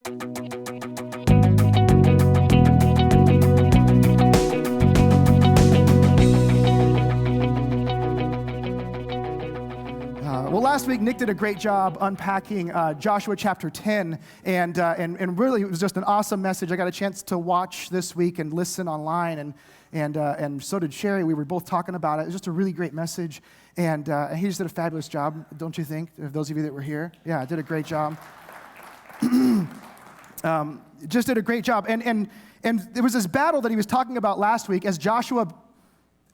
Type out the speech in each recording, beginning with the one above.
Well, last week, Nick did a great job unpacking Joshua chapter 10, and really it was just an awesome message. I got a chance to watch this week and listen online, and so did Sherry. We were both talking about it. It was just a really great message, and he just did a fabulous job, don't you think? Those of you that were here, yeah, did a great job. Just did a great job, and there was this battle that he was talking about last week as Joshua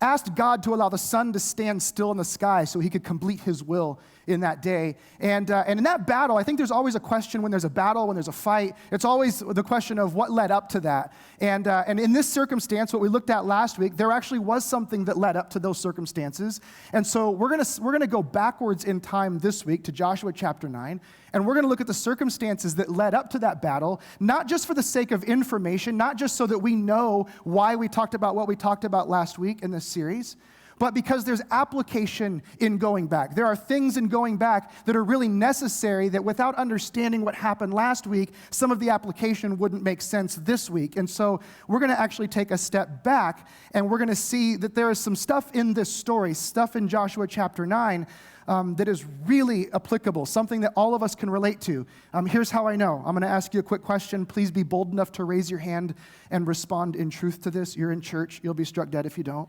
asked God to allow the sun to stand still in the sky so he could complete his will in that day. And in that battle, I think there's always a question when there's a battle, when there's a fight. It's always the question of what led up to that. And in this circumstance, what we looked at last week, there actually was something that led up to those circumstances. And so we're gonna go backwards in time this week to Joshua chapter 9, and we're gonna look at the circumstances that led up to that battle, not just for the sake of information, not just so that we know why we talked about what we talked about last week in this series, but because there's application in going back. There are things in going back that are really necessary that without understanding what happened last week, some of the application wouldn't make sense this week. And so we're going to actually take a step back, and we're going to see that there is some stuff in this story, stuff in Joshua chapter 9, that is really applicable, something that all of us can relate to. Here's how I know. I'm going to ask you a quick question. Please be bold enough to raise your hand and respond in truth to this. You're in church. You'll be struck dead if you don't.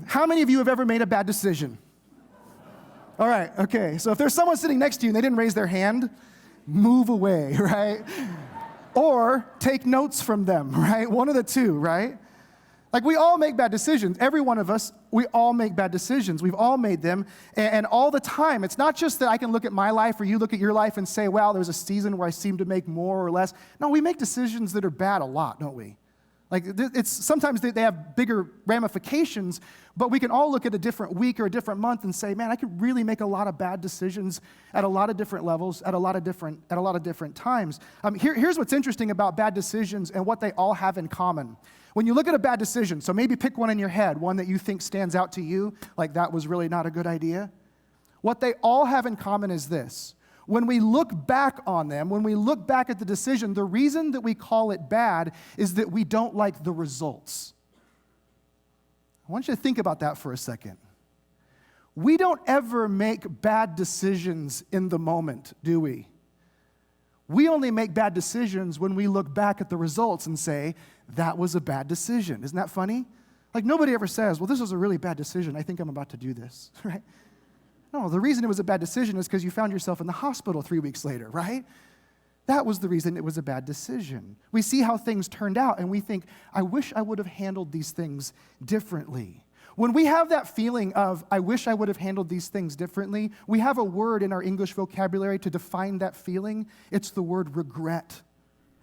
How many of you have ever made a bad decision? All right, okay. So if there's someone sitting next to you and they didn't raise their hand, move away, right? Or take notes from them, right? One of the two, right? Like, we all make bad decisions. Every one of us, we all make bad decisions. We've all made them, and all the time. It's not just that I can look at my life or you look at your life and say, well, there's a season where I seem to make more or less. No, we make decisions that are bad a lot, don't we? Like, it's sometimes they have bigger ramifications, but we can all look at a different week or a different month and say, man, I could really make a lot of bad decisions at a lot of different levels, at a lot of different times. Here's what's interesting about bad decisions and what they all have in common. When you look at a bad decision, so maybe pick one in your head, one that you think stands out to you, like that was really not a good idea. What they all have in common is this. When we look back on them, when we look back at the decision, the reason that we call it bad is that we don't like the results. I want you to think about that for a second. We don't ever make bad decisions in the moment, do we? We only make bad decisions when we look back at the results and say, that was a bad decision. Isn't that funny? Like, nobody ever says, well, this was a really bad decision. I think I'm about to do this, right? No, the reason it was a bad decision is because you found yourself in the hospital 3 weeks later, right? That was the reason it was a bad decision. We see how things turned out, and we think, I wish I would have handled these things differently. When we have that feeling of, I wish I would have handled these things differently, we have a word in our English vocabulary to define that feeling. It's the word regret,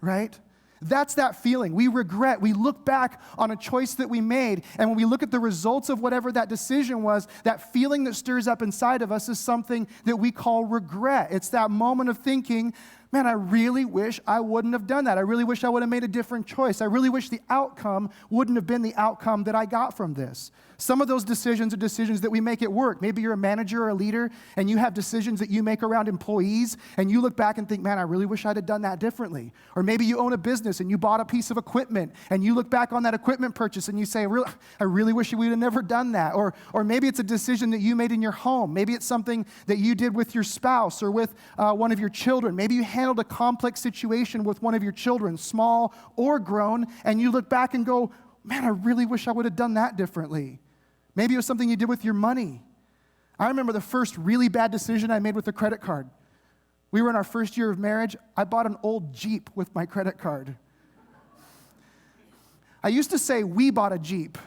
right? That's that feeling. We regret. We look back on a choice that we made, and when we look at the results of whatever that decision was, that feeling that stirs up inside of us is something that we call regret. It's that moment of thinking, man, I really wish I wouldn't have done that. I really wish I would have made a different choice. I really wish the outcome wouldn't have been the outcome that I got from this. Some of those decisions are decisions that we make at work. Maybe you're a manager or a leader, and you have decisions that you make around employees, and you look back and think, man, I really wish I'd have done that differently. Or maybe you own a business, and you bought a piece of equipment, and you look back on that equipment purchase, and you say, I really wish we'd have never done that. Or maybe it's a decision that you made in your home. Maybe it's something that you did with your spouse or with one of your children. Maybe you handled a complex situation with one of your children, small or grown, and you look back and go, man, I really wish I would have done that differently. Maybe it was something you did with your money. I remember the first really bad decision I made with a credit card. We were in our first year of marriage. I bought an old Jeep with my credit card. I used to say we bought a Jeep.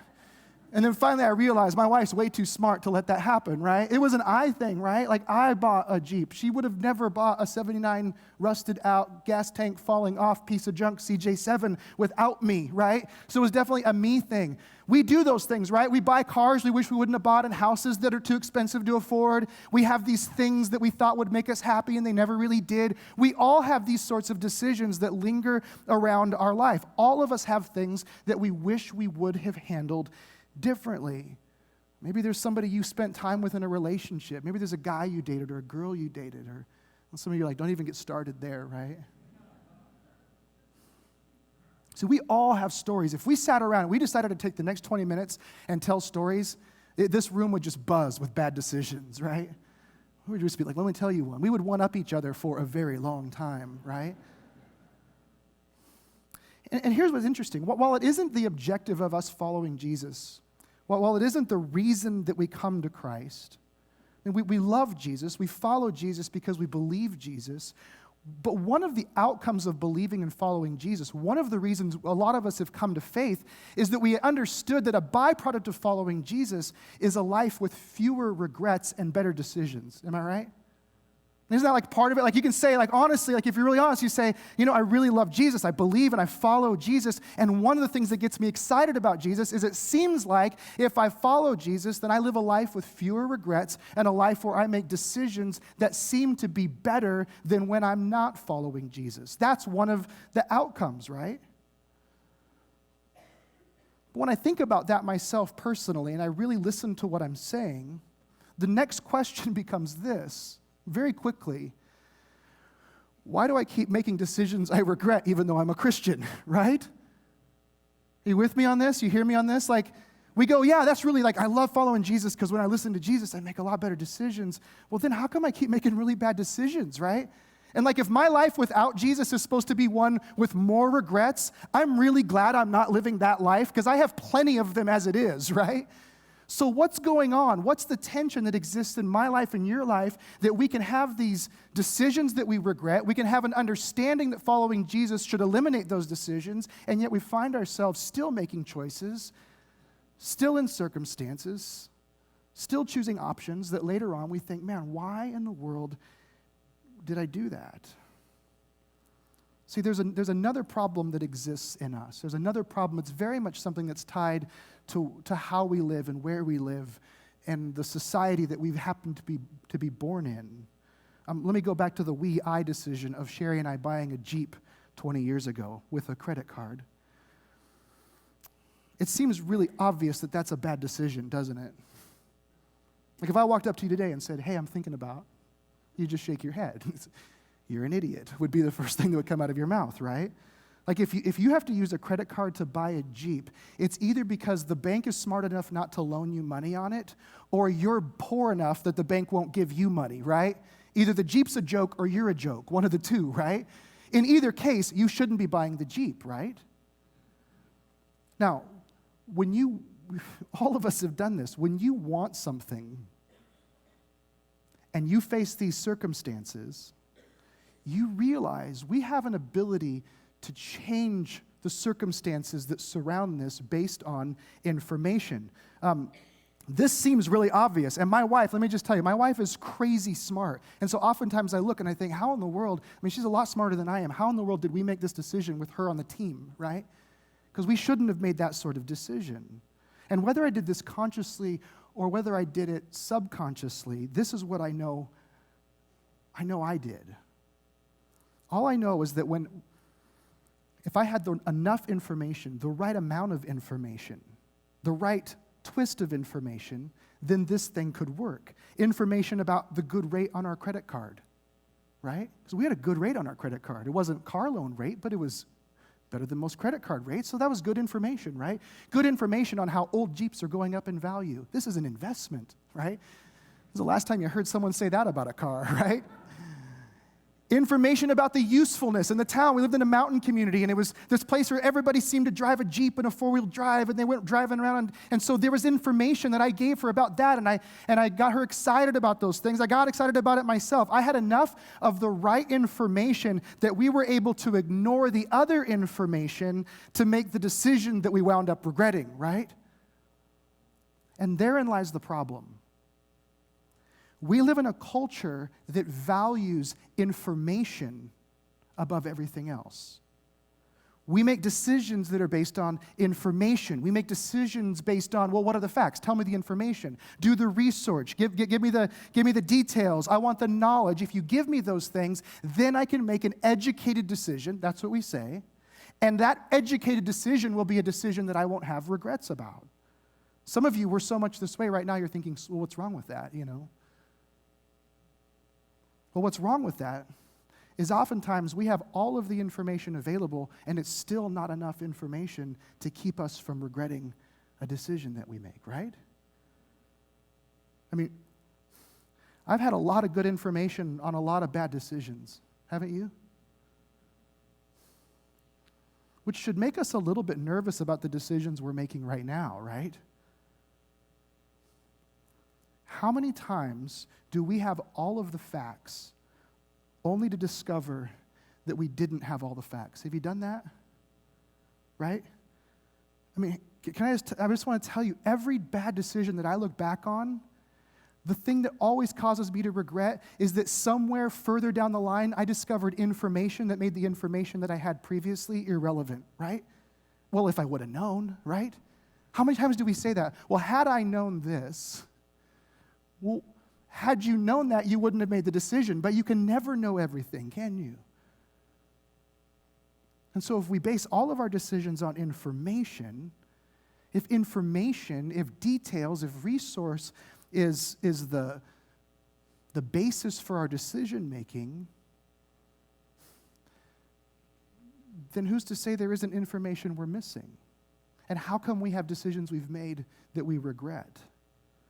And then finally I realized my wife's way too smart to let that happen, right? It was an I thing, right? Like, I bought a Jeep. She would have never bought a 79 rusted out, gas tank falling off piece of junk CJ7 without me, right? So it was definitely a me thing. We do those things, right? We buy cars we wish we wouldn't have bought and houses that are too expensive to afford. We have these things that we thought would make us happy and they never really did. We all have these sorts of decisions that linger around our life. All of us have things that we wish we would have handled differently. Maybe there's somebody you spent time with in a relationship. Maybe there's a guy you dated or a girl you dated, or Some of you are like, don't even get started there, right? So we all have stories. If we sat around and we decided to take the next 20 minutes and tell stories, this room would just buzz with bad decisions, right? We would just be like, let me tell you one. We would one-up each other for a very long time, right? And here's what's interesting. While it isn't the objective of us following Jesus, while it isn't the reason that we come to Christ, and we love Jesus, we follow Jesus because we believe Jesus, but one of the outcomes of believing and following Jesus, one of the reasons a lot of us have come to faith, is that we understood that a byproduct of following Jesus is a life with fewer regrets and better decisions. Am I right? Isn't that like part of it? Like you can say, like honestly, like if you're really honest, you say, I really love Jesus. I believe and I follow Jesus. And one of the things that gets me excited about Jesus is it seems like if I follow Jesus, then I live a life with fewer regrets and a life where I make decisions that seem to be better than when I'm not following Jesus. That's one of the outcomes, right? But when I think about that myself personally and I really listen to what I'm saying, the next question becomes this. Very quickly, why do I keep making decisions I regret even though I'm a Christian, right? Are you with me on this? You hear me on this? Like, we go, yeah, that's really like, I love following Jesus because when I listen to Jesus, I make a lot better decisions. Well, then how come I keep making really bad decisions, right? And like, if my life without Jesus is supposed to be one with more regrets, I'm really glad I'm not living that life because I have plenty of them as it is, right? So what's going on? What's the tension that exists in my life and your life that we can have these decisions that we regret? We can have an understanding that following Jesus should eliminate those decisions, and yet we find ourselves still making choices, still in circumstances, still choosing options that later on we think, man, why in the world did I do that? See, there's another problem that exists in us. There's another problem. It's very much something that's tied to how we live and where we live and the society that we've happened to be born in. Let me go back to the I decision of Sherry and I buying a Jeep 20 years ago with a credit card. It seems really obvious that that's a bad decision, doesn't it? Like if I walked up to you today and said, hey, I'm thinking about, you just shake your head. You're an idiot, would be the first thing that would come out of your mouth, right? Like if you have to use a credit card to buy a Jeep, it's either because the bank is smart enough not to loan you money on it, or you're poor enough that the bank won't give you money, right? Either the Jeep's a joke or you're a joke, one of the two, right? In either case, you shouldn't be buying the Jeep, right? Now, all of us have done this, when you want something and you face these circumstances, you realize we have an ability to change the circumstances that surround this based on information. This seems really obvious. And my wife, let me just tell you, my wife is crazy smart. And so oftentimes I look and I think, how in the world, she's a lot smarter than I am. How in the world did we make this decision with her on the team, right? Because we shouldn't have made that sort of decision. And whether I did this consciously or whether I did it subconsciously, this is what I know I did. All I know is that if I had enough information, the right amount of information, the right twist of information, then this thing could work. Information about the good rate on our credit card, right? Because we had a good rate on our credit card. It wasn't car loan rate, but it was better than most credit card rates, so that was good information, right? Good information on how old Jeeps are going up in value. This is an investment, right? This is the last time you heard someone say that about a car, right? Information about the usefulness in the town. We lived in a mountain community, and it was this place where everybody seemed to drive a Jeep and a four-wheel drive, and they went driving around. And so there was information that I gave her about that, and I got her excited about those things. I got excited about it myself. I had enough of the right information that we were able to ignore the other information to make the decision that we wound up regretting, right? And therein lies the problem. We live in a culture that values information above everything else. We make decisions that are based on information. We make decisions based on, well, what are the facts? Tell me the information. Do the research. Give me the details. I want the knowledge. If you give me those things, then I can make an educated decision. That's what we say. And that educated decision will be a decision that I won't have regrets about. Some of you were so much this way right now, you're thinking, well, what's wrong with that, Well, what's wrong with that is oftentimes we have all of the information available, and it's still not enough information to keep us from regretting a decision that we make, right? I mean, I've had a lot of good information on a lot of bad decisions, haven't you? Which should make us a little bit nervous about the decisions we're making right now, right? How many times do we have all of the facts only to discover that we didn't have all the facts? Have you done that? Right? I mean, I just want to tell you, every bad decision that I look back on, the thing that always causes me to regret is that somewhere further down the line, I discovered information that made the information that I had previously irrelevant, right? Well, if I would have known, right? How many times do we say that? Well, had I known this, well, had you known that, you wouldn't have made the decision. But you can never know everything, can you? And so if we base all of our decisions on information, if details, if resource is the basis for our decision making, then who's to say there isn't information we're missing? And how come we have decisions we've made that we regret?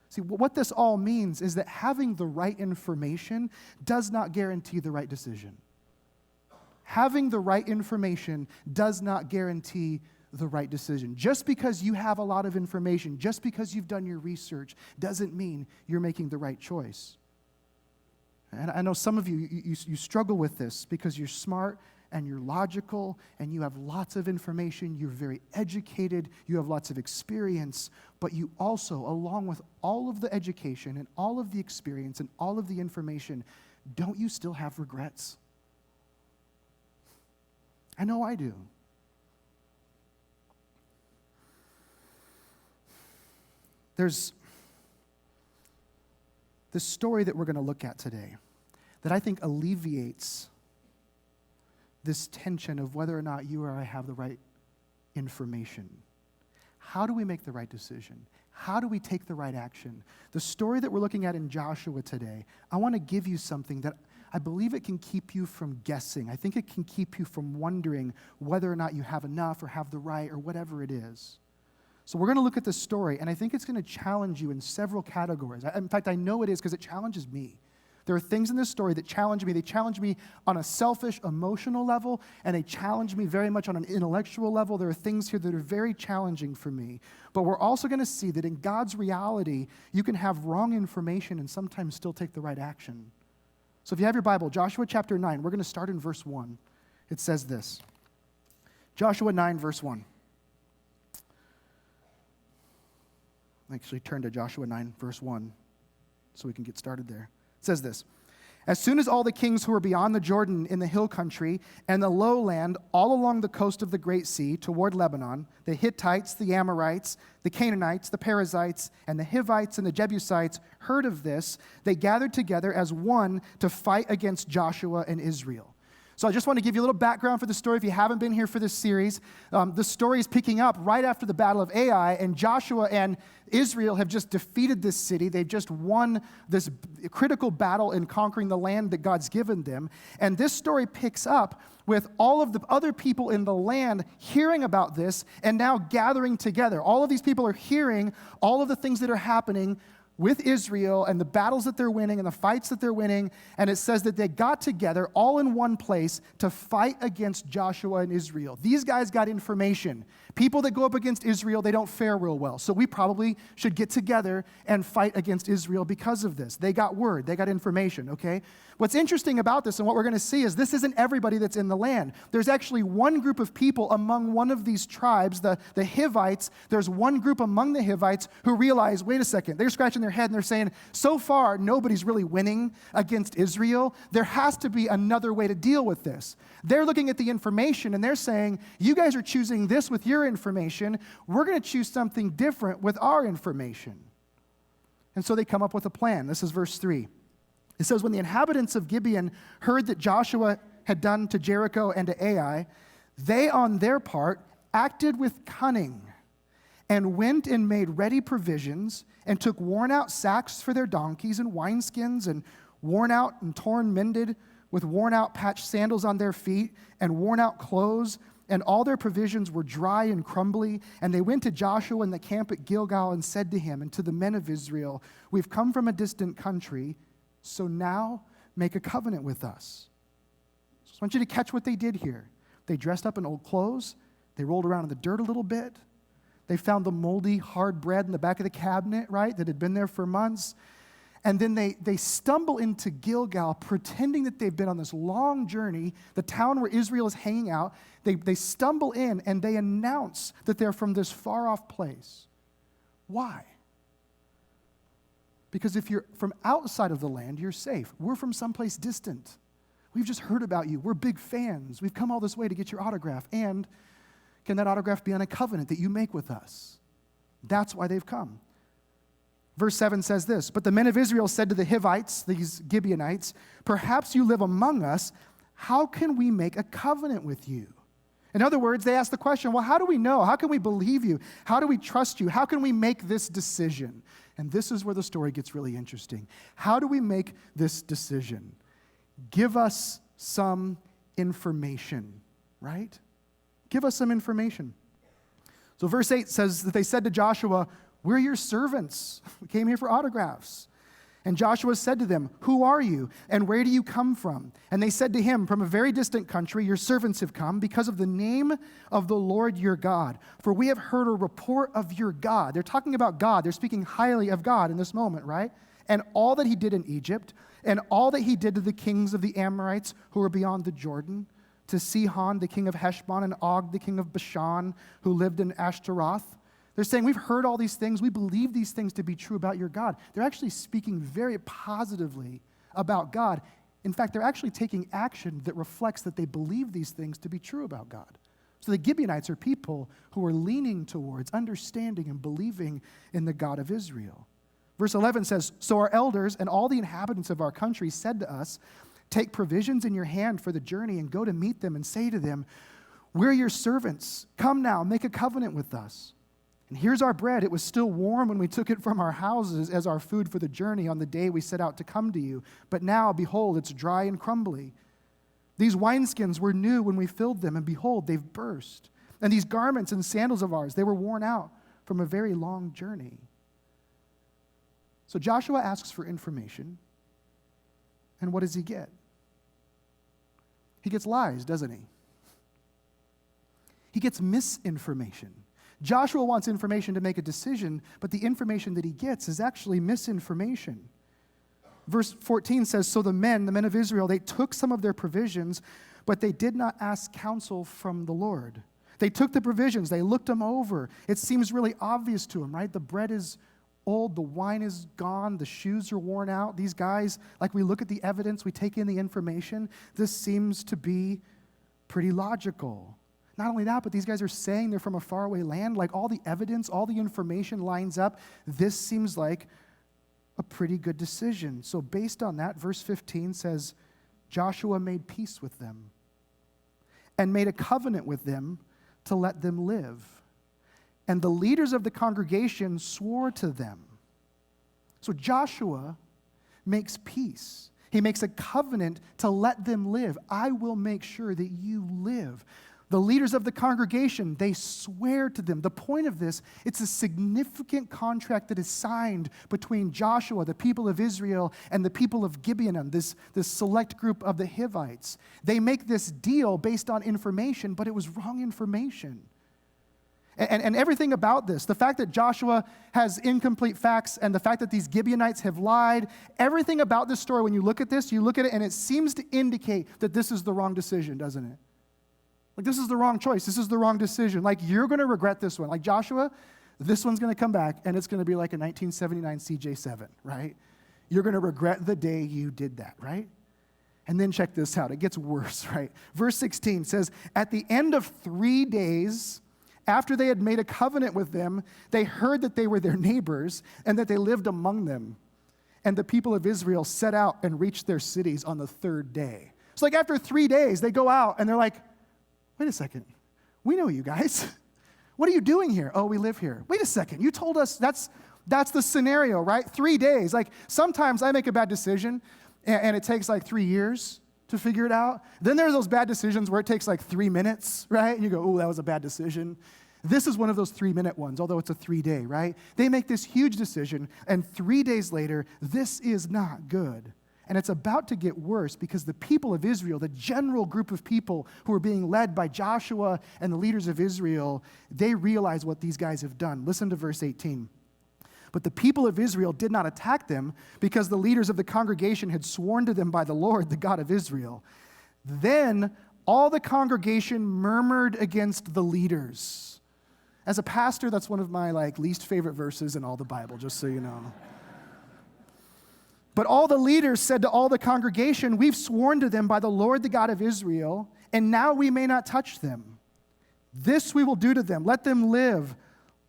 See, what this all means is that having the right information does not guarantee the right decision. Having the right information does not guarantee the right decision. Just because you have a lot of information, just because you've done your research, doesn't mean you're making the right choice. And I know some of you struggle with this because you're smart and you're logical and you have lots of information, you're very educated, you have lots of experience, but you also, along with all of the education and all of the experience and all of the information, don't you still have regrets? I know I do. There's this story that we're going to look at today that I think alleviates this tension of whether or not you or I have the right information. How do we make the right decision? How do we take the right action? The story that we're looking at in Joshua today, I want to give you something that I believe it can keep you from guessing. I think it can keep you from wondering whether or not you have enough or have the right or whatever it is. So we're going to look at this story, and I think it's going to challenge you in several categories. In fact, I know it is because it challenges me. There are things in this story that challenge me. They challenge me on a selfish, emotional level, and they challenge me very much on an intellectual level. There are things here that are very challenging for me. But we're also going to see that in God's reality, you can have wrong information and sometimes still take the right action. So if you have your Bible, Joshua chapter 9, we're going to start in verse 1. It says this. Joshua 9, verse 1. Actually, turn to Joshua 9, verse 1, so we can get started there. It says this, as soon as all the kings who were beyond the Jordan in the hill country and the lowland all along the coast of the Great Sea toward Lebanon, the Hittites, the Amorites, the Canaanites, the Perizzites, and the Hivites and the Jebusites heard of this, they gathered together as one to fight against Joshua and Israel. So I just want to give you a little background for the story if you haven't been here for this series. The story is picking up right after the Battle of Ai, and Joshua and Israel have just defeated this city. They've just won this critical battle in conquering the land that God's given them. And this story picks up with all of the other people in the land hearing about this and now gathering together. All of these people are hearing all of the things that are happening with Israel and the battles that they're winning and the fights that they're winning. And it says that they got together all in one place to fight against Joshua and Israel. These guys got information. People that go up against Israel, they don't fare real well. So we probably should get together and fight against Israel because of this. They got word. They got information, okay? What's interesting about this and what we're going to see is this isn't everybody that's in the land. There's actually one group of people among one of these tribes, the Hivites. There's one group among the Hivites who realize, wait a second, they're scratching their head and they're saying, so far, nobody's really winning against Israel. There has to be another way to deal with this. They're looking at the information and they're saying, you guys are choosing this with your information. We're going to choose something different with our information. And so they come up with a plan. This is verse 3. It says, when the inhabitants of Gibeon heard that Joshua had done to Jericho and to Ai, they on their part acted with cunning and went and made ready provisions and took worn-out sacks for their donkeys and wineskins and worn out and torn mended, with worn out patched sandals on their feet and worn out clothes, and all their provisions were dry and crumbly. And they went to Joshua in the camp at Gilgal and said to him and to the men of Israel, we've come from a distant country, so now make a covenant with us. So I want you to catch what they did here. They dressed up in old clothes. They rolled around in the dirt a little bit. They found the moldy, hard bread in the back of the cabinet, right, that had been there for months. And then they stumble into Gilgal, pretending that they've been on this long journey, the town where Israel is hanging out. They stumble in, and they announce that they're from this far-off place. Why? Because if you're from outside of the land, you're safe. We're from someplace distant. We've just heard about you. We're big fans. We've come all this way to get your autograph. And can that autograph be on a covenant that you make with us? That's why they've come. Verse 7 says this, but the men of Israel said to the Hivites, these Gibeonites, perhaps you live among us. How can we make a covenant with you? In other words, they asked the question, well, how do we know? How can we believe you? How do we trust you? How can we make this decision? And this is where the story gets really interesting. How do we make this decision? Give us some information, right? Give us some information. So verse 8 says that they said to Joshua, we're your servants. We came here for autographs. And Joshua said to them, who are you, and where do you come from? And they said to him, from a very distant country, your servants have come because of the name of the Lord your God. For we have heard a report of your God. They're talking about God. They're speaking highly of God in this moment, right? And all that he did in Egypt, and all that he did to the kings of the Amorites who were beyond the Jordan, to Sihon, the king of Heshbon, and Og, the king of Bashan, who lived in Ashtaroth. They're saying, we've heard all these things. We believe these things to be true about your God. They're actually speaking very positively about God. In fact, they're actually taking action that reflects that they believe these things to be true about God. So the Gibeonites are people who are leaning towards understanding and believing in the God of Israel. Verse 11 says, so our elders and all the inhabitants of our country said to us, take provisions in your hand for the journey and go to meet them and say to them, we're your servants. Come now, make a covenant with us. And here's our bread. It was still warm when we took it from our houses as our food for the journey on the day we set out to come to you. But now, behold, it's dry and crumbly. These wineskins were new when we filled them, and behold, they've burst. And these garments and sandals of ours, they were worn out from a very long journey. So Joshua asks for information. And what does he get? He gets lies, doesn't he? He gets misinformation. Joshua wants information to make a decision, but the information that he gets is actually misinformation. Verse 14 says, so the men of Israel, they took some of their provisions, but they did not ask counsel from the Lord. They took the provisions, they looked them over. It seems really obvious to them, right? The bread is old, the wine is gone, the shoes are worn out. These guys, like we look at the evidence, we take in the information, this seems to be pretty logical. Not only that, but these guys are saying they're from a faraway land. Like all the evidence, all the information lines up. This seems like a pretty good decision. So based on that, verse 15 says, Joshua made peace with them and made a covenant with them to let them live. And the leaders of the congregation swore to them. So Joshua makes peace. He makes a covenant to let them live. I will make sure that you live. The leaders of the congregation, they swear to them. The point of this, it's a significant contract that is signed between Joshua, the people of Israel, and the people of Gibeon, this select group of the Hivites. They make this deal based on information, but it was wrong information. And everything about this, the fact that Joshua has incomplete facts and the fact that these Gibeonites have lied, everything about this story, when you look at this, you look at it and it seems to indicate that this is the wrong decision, doesn't it? Like, this is the wrong choice. This is the wrong decision. Like, you're going to regret this one. Like, Joshua, this one's going to come back, and it's going to be like a 1979 CJ7, right? You're going to regret the day you did that, right? And then check this out. It gets worse, right? Verse 16 says, at the end of 3 days, after they had made a covenant with them, they heard that they were their neighbors and that they lived among them. And the people of Israel set out and reached their cities on the 3rd day. So like after 3 days, they go out and they're like, wait a second, we know you guys. What are you doing here? Oh, we live here. Wait a second, you told us that's the scenario, right? 3 days. Like sometimes I make a bad decision and it takes like 3 years to figure it out. Then there are those bad decisions where it takes like 3 minutes, right? And you go, oh, that was a bad decision. This is one of those 3-minute ones, although it's a 3-day, right? They make this huge decision, and 3 days later, this is not good. And it's about to get worse because the people of Israel, the general group of people who are being led by Joshua and the leaders of Israel, they realize what these guys have done. Listen to verse 18. But the people of Israel did not attack them because the leaders of the congregation had sworn to them by the Lord, the God of Israel. Then all the congregation murmured against the leaders. As a pastor, that's one of my least favorite verses in all the Bible, just so you know. But all the leaders said to all the congregation, we've sworn to them by the Lord, the God of Israel, and now we may not touch them. This we will do to them. Let them live,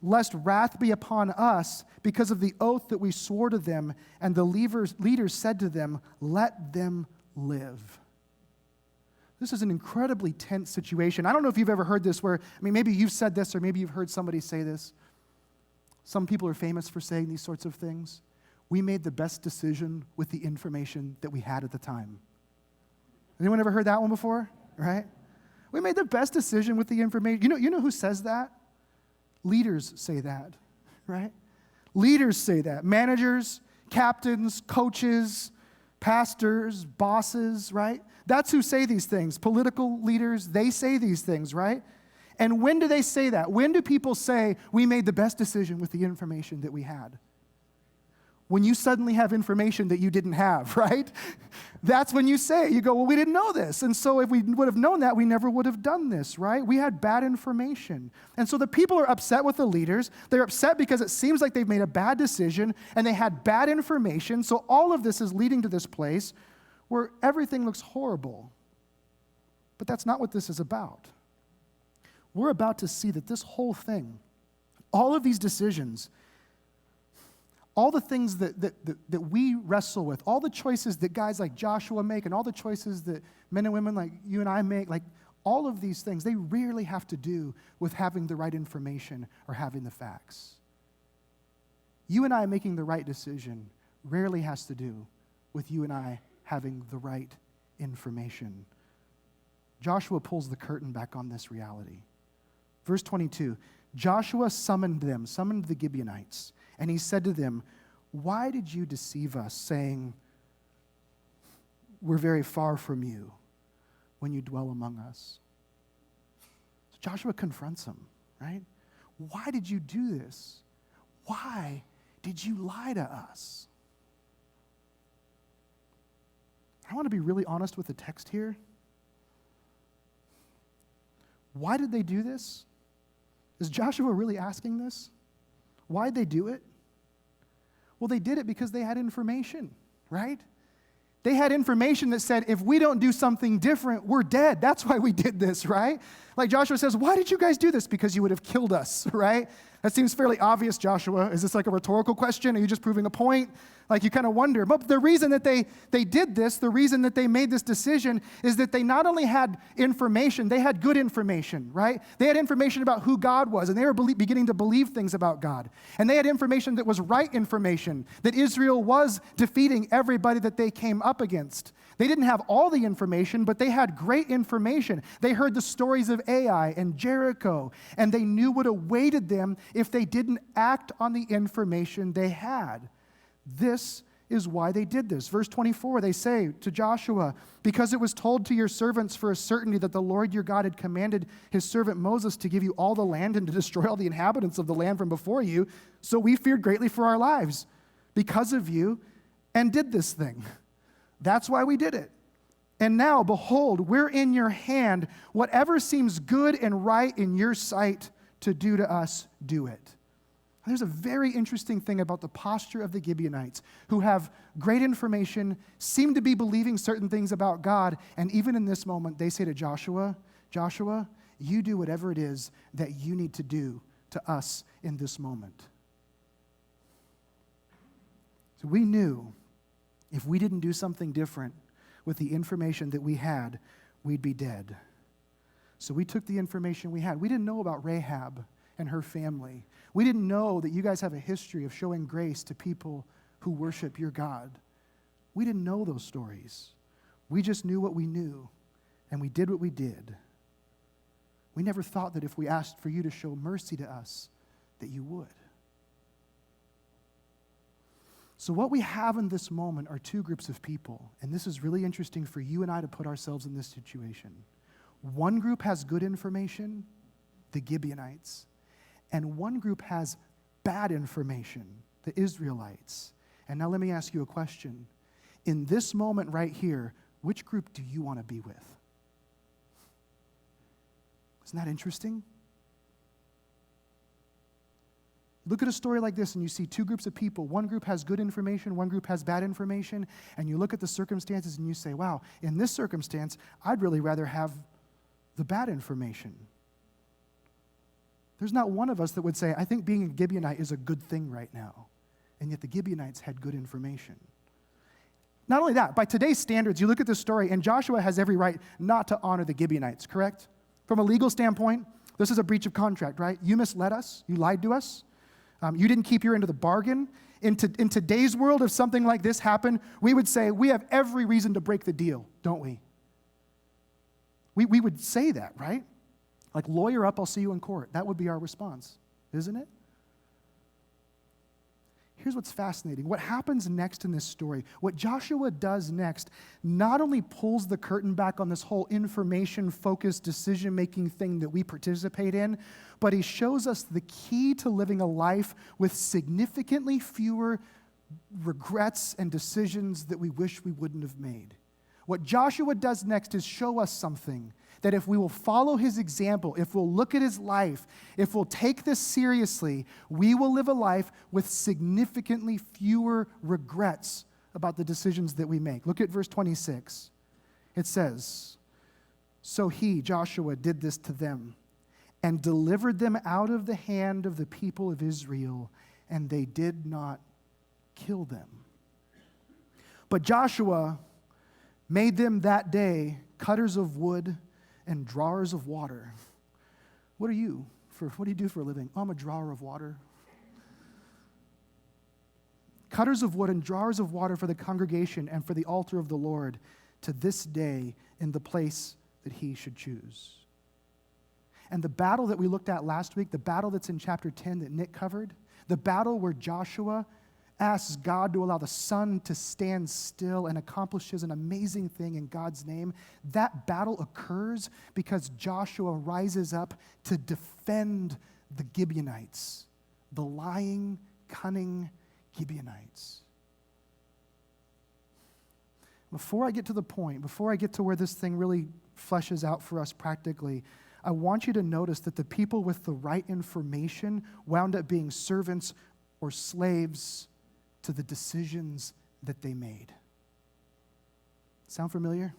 lest wrath be upon us because of the oath that we swore to them. And the leaders said to them, let them live. This is an incredibly tense situation. I don't know if you've ever heard this where, maybe you've said this or maybe you've heard somebody say this. Some people are famous for saying these sorts of things. We made the best decision with the information that we had at the time. Anyone ever heard that one before? Right? We made the best decision with the information. You know who says that? Leaders say that, right? Leaders say that. Managers, captains, coaches, pastors, bosses, right? That's who say these things. Political leaders, they say these things, right? And when do they say that? When do people say, we made the best decision with the information that we had? When you suddenly have information that you didn't have, right? That's when you say, you go, well, we didn't know this. And so if we would have known that, we never would have done this, right? We had bad information. And so the people are upset with the leaders. They're upset because it seems like they've made a bad decision and they had bad information. So all of this is leading to this place where everything looks horrible. But that's not what this is about. We're about to see that this whole thing, all of these decisions, all the things that we wrestle with, all the choices that guys like Joshua make, and all the choices that men and women like you and I make, all of these things, they rarely have to do with having the right information or having the facts. You and I making the right decision rarely has to do with you and I having the right information. Joshua pulls the curtain back on this reality. Verse 22, Joshua summoned the Gibeonites, and he said to them, why did you deceive us, saying, we're very far from you when you dwell among us? So Joshua confronts them, right? Why did you do this? Why did you lie to us? I want to be really honest with the text here. Why did they do this? Is Joshua really asking this? Why'd they do it? Well, they did it because they had information, right? They had information that said, if we don't do something different, we're dead. That's why we did this, right? Like Joshua says, why did you guys do this? Because you would have killed us, right? That seems fairly obvious, Joshua. Is this like a rhetorical question? Are you just proving a point? You kind of wonder. But the reason that they did this, the reason that they made this decision is that they not only had information, they had good information, right? They had information about who God was, and they were beginning to believe things about God. And they had information that was right information, that Israel was defeating everybody that they came up against. They didn't have all the information, but they had great information. They heard the stories of Ai and Jericho, and they knew what awaited them if they didn't act on the information they had. This is why they did this. Verse 24, they say to Joshua, because it was told to your servants for a certainty that the Lord your God had commanded his servant Moses to give you all the land and to destroy all the inhabitants of the land from before you, so we feared greatly for our lives because of you and did this thing. That's why we did it. And now, behold, we're in your hand. Whatever seems good and right in your sight to do to us, do it. There's a very interesting thing about the posture of the Gibeonites, who have great information, seem to be believing certain things about God, and even in this moment, they say to Joshua, Joshua, you do whatever it is that you need to do to us in this moment. So we knew if we didn't do something different with the information that we had, we'd be dead. So we took the information we had. We didn't know about Rahab and her family. We didn't know that you guys have a history of showing grace to people who worship your God. We didn't know those stories. We just knew what we knew, and we did what we did. We never thought that if we asked for you to show mercy to us, that you would. So what we have in this moment are two groups of people, and this is really interesting for you and I to put ourselves in this situation. One group has good information, the Gibeonites, and one group has bad information, the Israelites. And now let me ask you a question. In this moment right here, which group do you want to be with? Isn't that interesting? Look at a story like this and you see two groups of people. One group has good information, one group has bad information, and you look at the circumstances and you say, wow, in this circumstance, I'd really rather have the bad information. There's not one of us that would say, I think being a Gibeonite is a good thing right now. And yet the Gibeonites had good information. Not only that, by today's standards, you look at this story, and Joshua has every right not to honor the Gibeonites, correct? From a legal standpoint, this is a breach of contract, right? You misled us. You lied to us. You didn't keep your end of the bargain. In today's world, if something like this happened, we would say, we have every reason to break the deal, don't we? We would say that, right? Like, lawyer up, I'll see you in court. That would be our response, isn't it? Here's what's fascinating. What happens next in this story, what Joshua does next, not only pulls the curtain back on this whole information-focused decision-making thing that we participate in, but he shows us the key to living a life with significantly fewer regrets and decisions that we wish we wouldn't have made. What Joshua does next is show us something that if we will follow his example, if we'll look at his life, if we'll take this seriously, we will live a life with significantly fewer regrets about the decisions that we make. Look at verse 26. It says, so he, Joshua, did this to them and delivered them out of the hand of the people of Israel, and they did not kill them. But Joshua made them that day cutters of wood and drawers of water. What do you do for a living? I'm a drawer of water. Cutters of wood and drawers of water for the congregation and for the altar of the Lord to this day in the place that he should choose. And the battle that we looked at last week, the battle that's in chapter 10 that Nick covered, the battle where Joshua asks God to allow the sun to stand still and accomplishes an amazing thing in God's name, that battle occurs because Joshua rises up to defend the Gibeonites, the lying, cunning Gibeonites. Before I get to the point, before I get to where this thing really fleshes out for us practically, I want you to notice that the people with the right information wound up being servants or slaves to the decisions that they made. Sound familiar?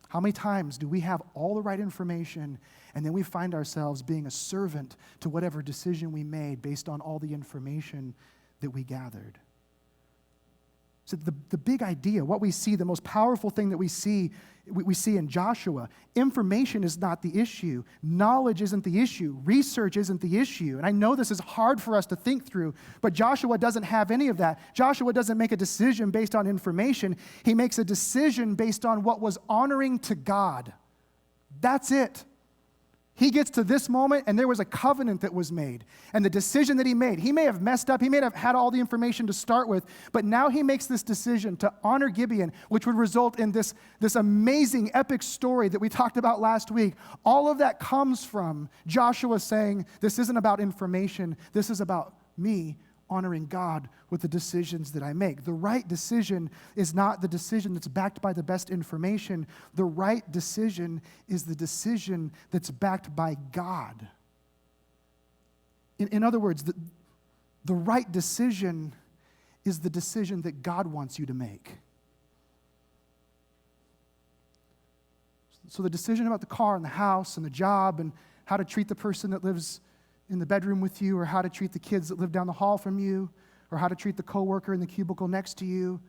How many times do we have all the right information and then we find ourselves being a servant to whatever decision we made based on all the information that we gathered? So the big idea, what we see, the most powerful thing that we see in Joshua, information is not the issue. Knowledge isn't the issue. Research isn't the issue. And I know this is hard for us to think through, but Joshua doesn't have any of that. Joshua doesn't make a decision based on information. He makes a decision based on what was honoring to God. That's it. He gets to this moment, and there was a covenant that was made. And the decision that he may have messed up, he may have had all the information to start with, but now he makes this decision to honor Gibeon, which would result in this amazing epic story that we talked about last week. All of that comes from Joshua saying, this isn't about information, this is about me honoring God with the decisions that I make. The right decision is not the decision that's backed by the best information. The right decision is the decision that's backed by God. In other words, the right decision is the decision that God wants you to make. So the decision about the car and the house and the job and how to treat the person that lives in the bedroom with you, or how to treat the kids that live down the hall from you, or how to treat the coworker in the cubicle next to you.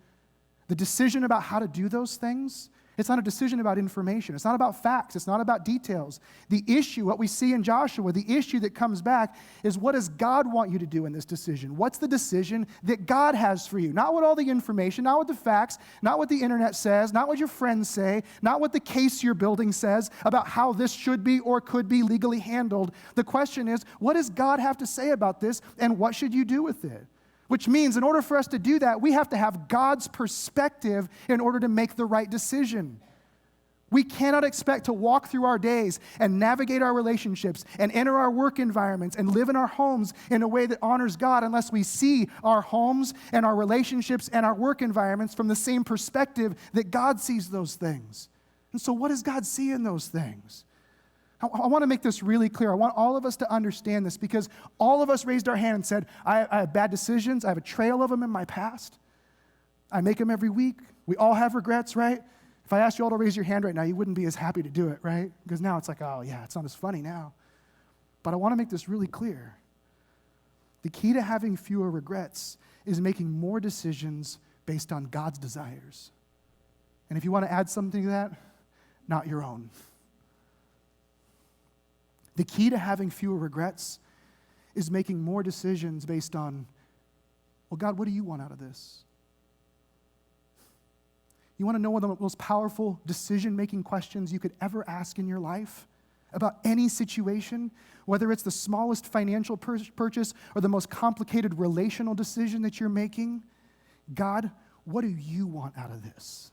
The decision about how to do those things It's not a decision about information. It's not about facts. It's not about details. The issue, what we see in Joshua, the issue that comes back is, what does God want you to do in this decision? What's the decision that God has for you? Not what all the information, not what the facts, not what the internet says, not what your friends say, not what the case you're building says about how this should be or could be legally handled. The question is, what does God have to say about this, and what should you do with it? Which means, in order for us to do that, we have to have God's perspective in order to make the right decision. We cannot expect to walk through our days and navigate our relationships and enter our work environments and live in our homes in a way that honors God unless we see our homes and our relationships and our work environments from the same perspective that God sees those things. And so what does God see in those things? I want to make this really clear. I want all of us to understand this, because all of us raised our hand and said, I have bad decisions. I have a trail of them in my past. I make them every week. We all have regrets, right? If I asked you all to raise your hand right now, you wouldn't be as happy to do it, right? Because now it's like, oh yeah, it's not as funny now. But I want to make this really clear. The key to having fewer regrets is making more decisions based on God's desires. And if you want to add something to that, not your own. The key to having fewer regrets is making more decisions based on, well, God, what do you want out of this? You want to know one of the most powerful decision-making questions you could ever ask in your life about any situation, whether it's the smallest financial purchase or the most complicated relational decision that you're making? God, what do you want out of this?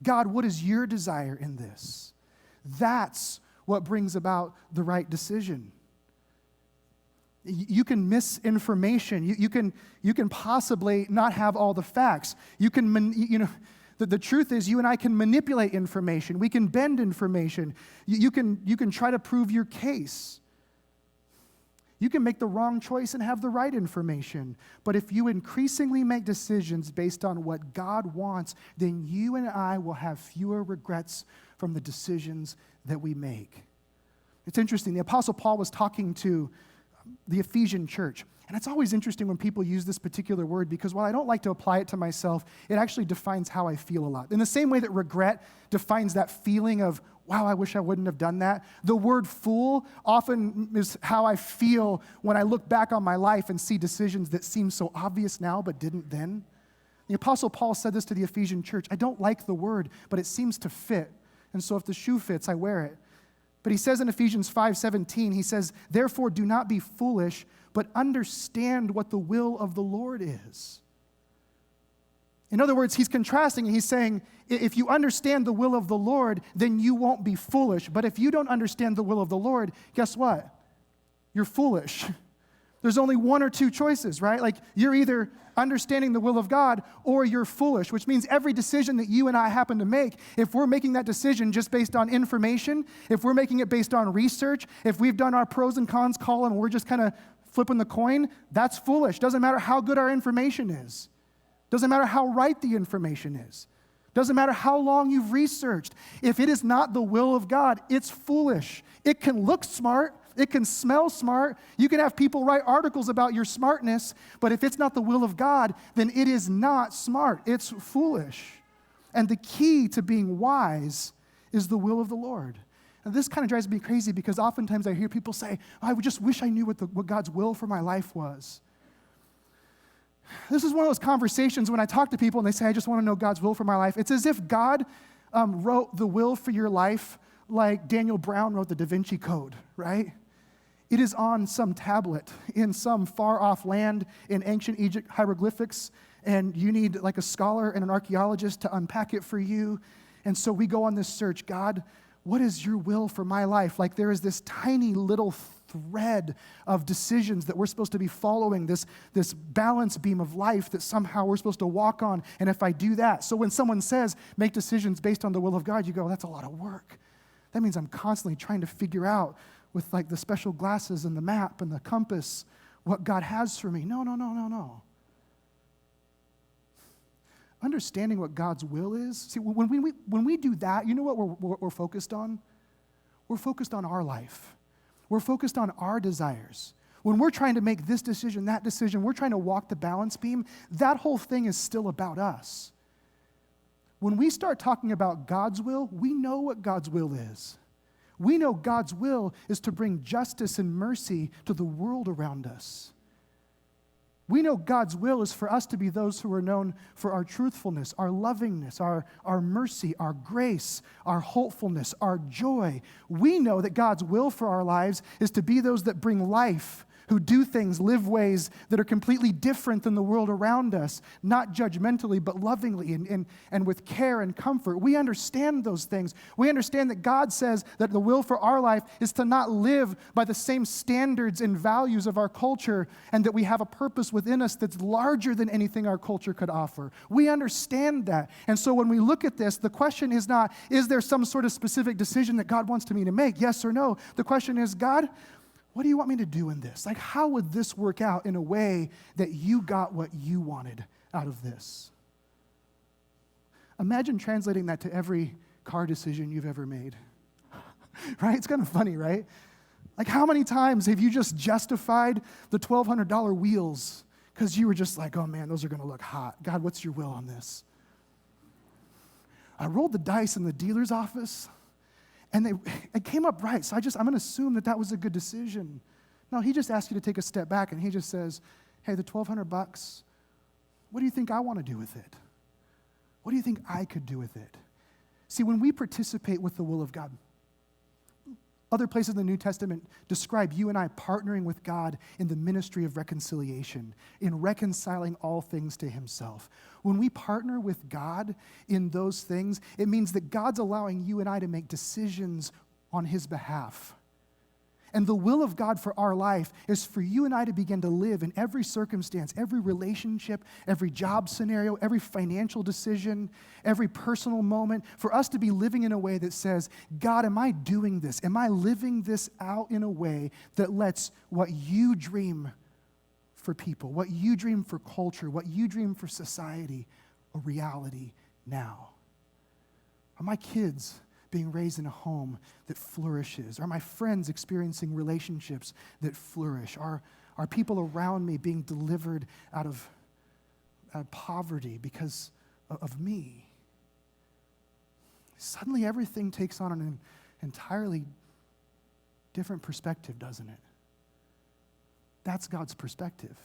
God, what is your desire in this? That's what brings about the right decision. You can miss information. You can possibly not have all the facts. The truth is, you and I can manipulate information. We can bend information. You can try to prove your case. You can make the wrong choice and have the right information. But if you increasingly make decisions based on what God wants, then you and I will have fewer regrets from the decisions that we make. It's interesting. The Apostle Paul was talking to the Ephesian church. And it's always interesting when people use this particular word, because while I don't like to apply it to myself, it actually defines how I feel a lot. In the same way that regret defines that feeling of, wow, I wish I wouldn't have done that, the word fool often is how I feel when I look back on my life and see decisions that seem so obvious now but didn't then. The Apostle Paul said this to the Ephesian church. I don't like the word, but it seems to fit. And so if the shoe fits, I wear it. But he says in Ephesians 5:17, he says, therefore do not be foolish, but understand what the will of the Lord is. In other words, he's contrasting and he's saying, if you understand the will of the Lord, then you won't be foolish. But if you don't understand the will of the Lord, guess what? You're foolish. There's only one or two choices, right? Like, you're either understanding the will of God or you're foolish, which means every decision that you and I happen to make, if we're making that decision just based on information, if we're making it based on research, if we've done our pros and cons column and we're just kind of flipping the coin, that's foolish. Doesn't matter how good our information is. Doesn't matter how right the information is. Doesn't matter how long you've researched. If it is not the will of God, it's foolish. It can look smart. It can smell smart. You can have people write articles about your smartness, but if it's not the will of God, then it is not smart. It's foolish. And the key to being wise is the will of the Lord. And this kind of drives me crazy, because oftentimes I hear people say, I would just wish I knew what God's will for my life was. This is one of those conversations when I talk to people and they say, I just want to know God's will for my life. It's as if God wrote the will for your life like Daniel Brown wrote the Da Vinci Code, right? It is on some tablet in some far-off land in ancient Egypt hieroglyphics, and you need like a scholar and an archaeologist to unpack it for you. And so we go on this search. God, what is your will for my life? Like, there is this tiny little thread of decisions that we're supposed to be following, this balance beam of life that somehow we're supposed to walk on. And if I do that, so when someone says, make decisions based on the will of God, you go, that's a lot of work. That means I'm constantly trying to figure out with like the special glasses and the map and the compass what God has for me. No. Understanding what God's will is. See, when we do that, you know what we're focused on? We're focused on our life. We're focused on our desires. When we're trying to make this decision, that decision, we're trying to walk the balance beam, that whole thing is still about us. when we start talking about God's will, we know what God's will is. We know God's will is to bring justice and mercy to the world around us. We know God's will is for us to be those who are known for our truthfulness, our lovingness, our mercy, our grace, our hopefulness, our joy. We know that God's will for our lives is to be those that bring life, who do things, live ways that are completely different than the world around us, not judgmentally, but lovingly and with care and comfort. We understand those things. We understand that God says that the will for our life is to not live by the same standards and values of our culture, and that we have a purpose within us that's larger than anything our culture could offer. We understand that. And so when we look at this, the question is not, is there some sort of specific decision that God wants me to make, yes or no? The question is, God, what do you want me to do in this? Like, how would this work out in a way that you got what you wanted out of this? Imagine translating that to every car decision you've ever made. Right? It's kind of funny, right? Like, how many times have you just justified the $1,200 wheels because you were just like, oh man, those are going to look hot. God, what's your will on this? I rolled the dice in the dealer's office, and it came up right, so I'm going to assume that was a good decision. No, he just asked you to take a step back, and he just says, hey, the $1,200, what do you think I want to do with it? What do you think I could do with it? See, when we participate with the will of God, other places in the New Testament describe you and I partnering with God in the ministry of reconciliation, in reconciling all things to himself. When we partner with God in those things, it means that God's allowing you and I to make decisions on his behalf. And the will of God for our life is for you and I to begin to live in every circumstance, every relationship, every job scenario, every financial decision, every personal moment, for us to be living in a way that says, God, am I doing this? Am I living this out in a way that lets what you dream for people, what you dream for culture, what you dream for society, a reality now? Are my kids being raised in a home that flourishes? Are my friends experiencing relationships that flourish? Are people around me being delivered out of poverty because of me? Suddenly everything takes on an entirely different perspective, doesn't it? That's God's perspective.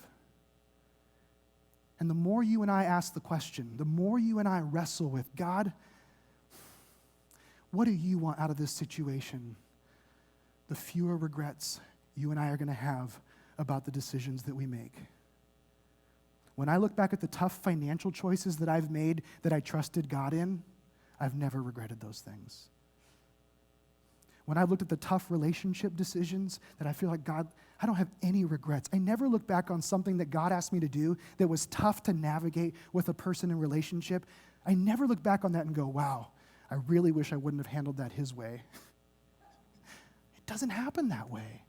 And the more you and I ask the question, the more you and I wrestle with, God, what do you want out of this situation? The fewer regrets you and I are going to have about the decisions that we make. When I look back at the tough financial choices that I've made that I trusted God in, I've never regretted those things. When I've looked at the tough relationship decisions that I feel like, God, I don't have any regrets. I never look back on something that God asked me to do that was tough to navigate with a person in relationship. I never look back on that and go, wow, I really wish I wouldn't have handled that his way. It doesn't happen that way.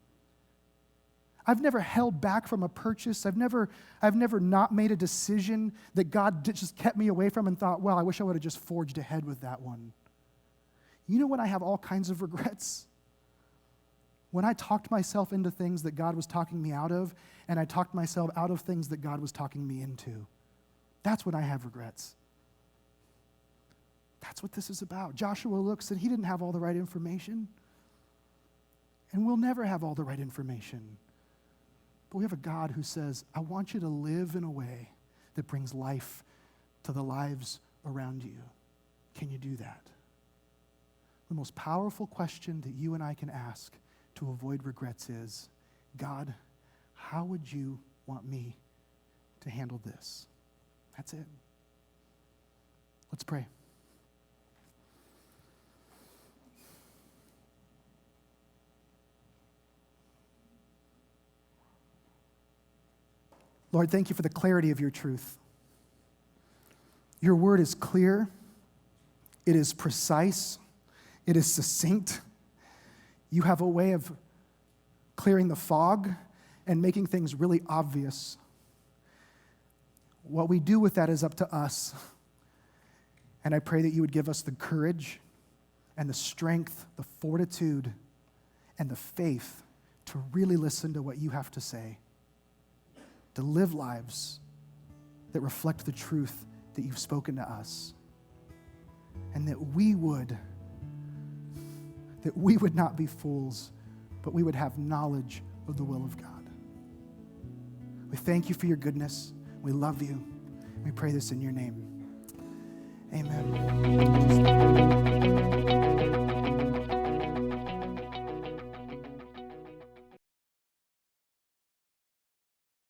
I've never held back from a purchase. I've never not made a decision that God just kept me away from and thought, well, I wish I would have just forged ahead with that one. You know when I have all kinds of regrets? When I talked myself into things that God was talking me out of, and I talked myself out of things that God was talking me into. That's when I have regrets. That's what this is about. Joshua looks and he didn't have all the right information. And we'll never have all the right information. But we have a God who says, I want you to live in a way that brings life to the lives around you. Can you do that? The most powerful question that you and I can ask to avoid regrets is, God, how would you want me to handle this? That's it. Let's pray. Lord, thank you for the clarity of your truth. Your word is clear. It is precise. It is succinct. You have a way of clearing the fog and making things really obvious. What we do with that is up to us. And I pray that you would give us the courage and the strength, the fortitude, and the faith to really listen to what you have to say, to live lives that reflect the truth that you've spoken to us. and that we would not be fools, but we would have knowledge of the will of God. We thank you for your goodness. We love you. We pray this in your name. Amen.